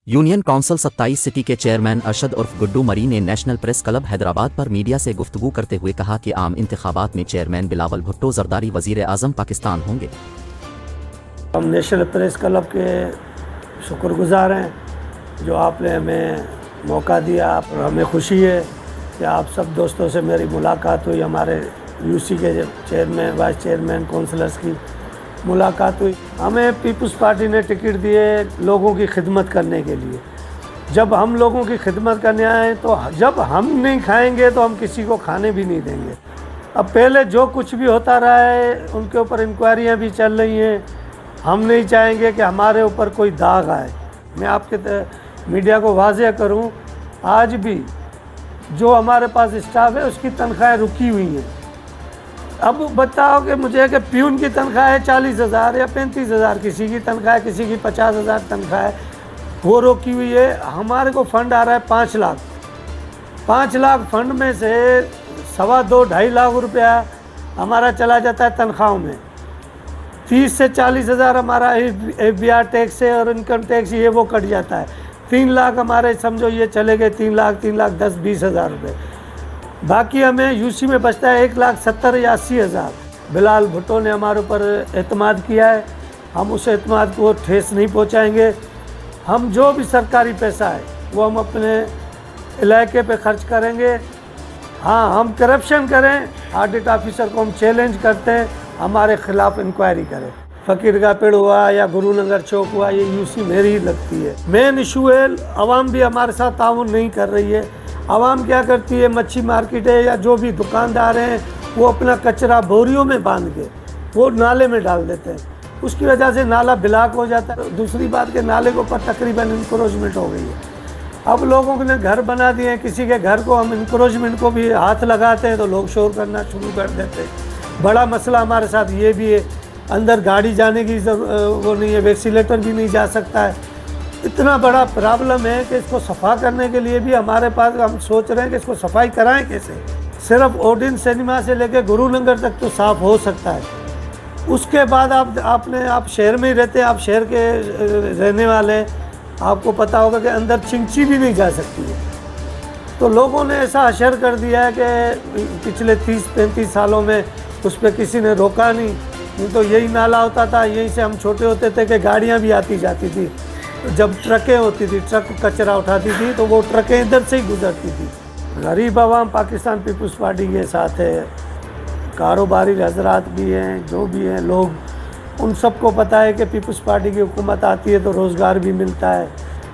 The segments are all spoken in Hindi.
यूनियन काउंसिल 27 सिटी के चेयरमैन अरशद उर्फ गुड्डू मरी ने नेशनल प्रेस क्लब हैदराबाद पर मीडिया से गुफ्तगू करते हुए कहा कि आम इंतखाबात में चेयरमैन बिलावल भुट्टो जरदारी वजीर आज़म पाकिस्तान होंगे। हम नेशनल प्रेस क्लब के शुक्रगुजार हैं जो आपने हमें मौका दिया और हमें खुशी है कि आप सब दोस्तों से मेरी मुलाकात हुई। हमारे यूसी के चेयरमैन वाइस चेयरमैन काउंसलर्स की मुलाकात हुई। हमें पीपल्स पार्टी ने टिकट दिए लोगों की खिदमत करने के लिए। जब हम लोगों की खिदमत करने आए तो जब हम नहीं खाएंगे तो हम किसी को खाने भी नहीं देंगे। अब पहले जो कुछ भी होता रहा है उनके ऊपर इंक्वायरियाँ भी चल रही हैं। हम नहीं चाहेंगे कि हमारे ऊपर कोई दाग आए। मैं आपके मीडिया को वाज़ेह करूं, आज भी जो हमारे पास स्टाफ है उसकी तनख्वाहें रुकी हुई हैं। अब बताओ कि मुझे कि प्यून की तनख्वाह है 40,000 या 35,000, किसी की तनख्वाह है, किसी की 50,000 तनख्वाह है, वो रोकी हुई है। हमारे को फंड आ रहा है 5 लाख। 5 लाख फंड में से 2.25-2.5 लाख रुपया हमारा चला जाता है तनख्वाहों में। 30 से 40,000 हमारा FBR टैक्स है और इनकम टैक्स ये वो कट जाता है। 3 लाख हमारे समझो ये चले गए 3 लाख 10-20 हज़ार रुपये। बाकी हमें यूसी में बचता है 1,70,000 या 80,000। बिलावल भुट्टो ने हमारे ऊपर एतमाद किया है, हम उस एतमाद को ठेस नहीं पहुंचाएंगे। हम जो भी सरकारी पैसा है वो हम अपने इलाके पे खर्च करेंगे। हाँ, हम करप्शन करें, ऑडिट ऑफिसर को हम चैलेंज करते हैं, हमारे ख़िलाफ़ इंक्वायरी करें। फ़कीर का पेड़ हुआ या गुरुनगर चौक हुआ, ये यूसी मेरी ही लगती है। मेन इशू है आवाम भी हमारे साथ ताउन नहीं कर रही है। आवाम क्या करती है, मच्छी मार्केट है या जो भी दुकानदार हैं वो अपना कचरा बोरियों में बांध के वो नाले में डाल देते हैं। उसकी वजह से नाला ब्लॉक हो जाता है। दूसरी बात के नाले के ऊपर तकरीबन इंक्रोचमेंट हो गई है। अब लोगों ने घर बना दिए हैं, किसी के घर को हम इंक्रोचमेंट को भी हाथ लगाते हैं तो लोग शोर करना शुरू कर देते हैं। बड़ा मसला हमारे साथ ये भी है, अंदर गाड़ी जाने की वो नहीं है, वैक्सीनेटर भी नहीं जा सकता है। इतना बड़ा प्रॉब्लम है कि इसको सफ़ा करने के लिए भी हमारे पास, हम सोच रहे हैं कि इसको सफाई कराएं कैसे। सिर्फ ओडिन सिनेमा से लेकर गुरुनगर तक तो साफ़ हो सकता है। उसके बाद आप शहर में ही रहते हैं, आप शहर के रहने वाले हैं, आपको पता होगा कि अंदर चिंची भी नहीं जा सकती है। तो लोगों ने ऐसा असर कर दिया है कि पिछले 30-35 सालों में उस पर किसी ने रोका नहीं तो यही नाला होता था। यहीं से हम छोटे होते थे कि गाड़ियाँ भी आती जाती थी। जब ट्रकें होती थी, ट्रक कचरा उठाती थी तो वो ट्रकें इधर से ही गुजरती थी। गरीब आवाम पाकिस्तान पीपल्स पार्टी के साथ है, कारोबारी हजरात भी हैं, जो भी हैं लोग, उन सबको पता है कि पीपल्स पार्टी की हुकूमत आती है तो रोज़गार भी मिलता है,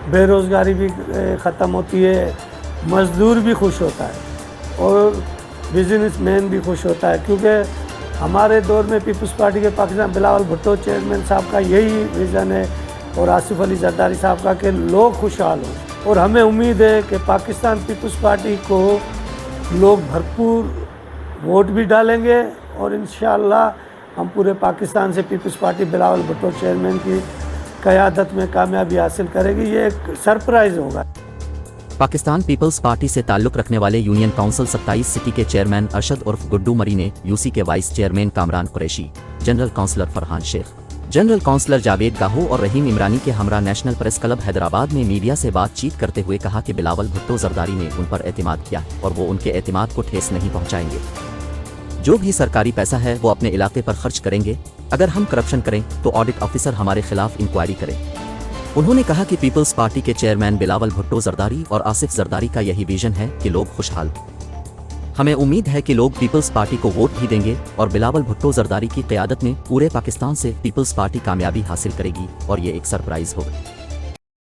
बेरोज़गारी भी ख़त्म होती है, मज़दूर भी खुश होता है और बिजनेसमैन भी खुश होता है। क्योंकि हमारे दौर में पीपल्स पार्टी के पाकिस्तान बिलावल भुट्टो चेयरमैन साहब का यही विज़न है और आसिफ अली जरदारी साहब का कि लोग खुशहाल हों। और हमें उम्मीद है कि पाकिस्तान पीपल्स पार्टी को लोग भरपूर वोट भी डालेंगे और इंशाअल्लाह हम पूरे पाकिस्तान से peoples party Bilawal Bhutto chairman की क़यादत में कामयाबी हासिल करेगी। ये एक सरप्राइज़ होगा। पाकिस्तान पीपल्स पार्टी से ताल्लुक़ रखने वाले यूनियन काउंसिल 27 सिटी के चेयरमैन अरशद उर्फ गुड्डू मरी ने यूसी के vice chairman Kamran Qureshi, general councillor Farhan Shaikh, general councillor Javed Gaho और रहीम इमरानी के हमरा नेशनल प्रेस क्लब हैदराबाद में मीडिया से बातचीत करते हुए कहा कि बिलावल भुट्टो जरदारी ने उन पर एतमाद किया और वो उनके एतमाद को ठेस नहीं पहुंचाएंगे। जो भी सरकारी पैसा है वो अपने इलाके पर खर्च करेंगे। अगर हम करप्शन करें तो ऑडिट ऑफिसर हमारे खिलाफ इंक्वायरी करें। उन्होंने कहा कि पीपल्स पार्टी के चेयरमैन बिलावल भुट्टो जरदारी और आसिफ जरदारी का यही विजन है कि लोग खुशहाल। हमें उम्मीद है कि लोग पीपल्स पार्टी को वोट भी देंगे और बिलावल भुट्टो जरदारी की क़यादत में पूरे पाकिस्तान से पीपल्स पार्टी कामयाबी हासिल करेगी और ये एक सरप्राइज़ होगा।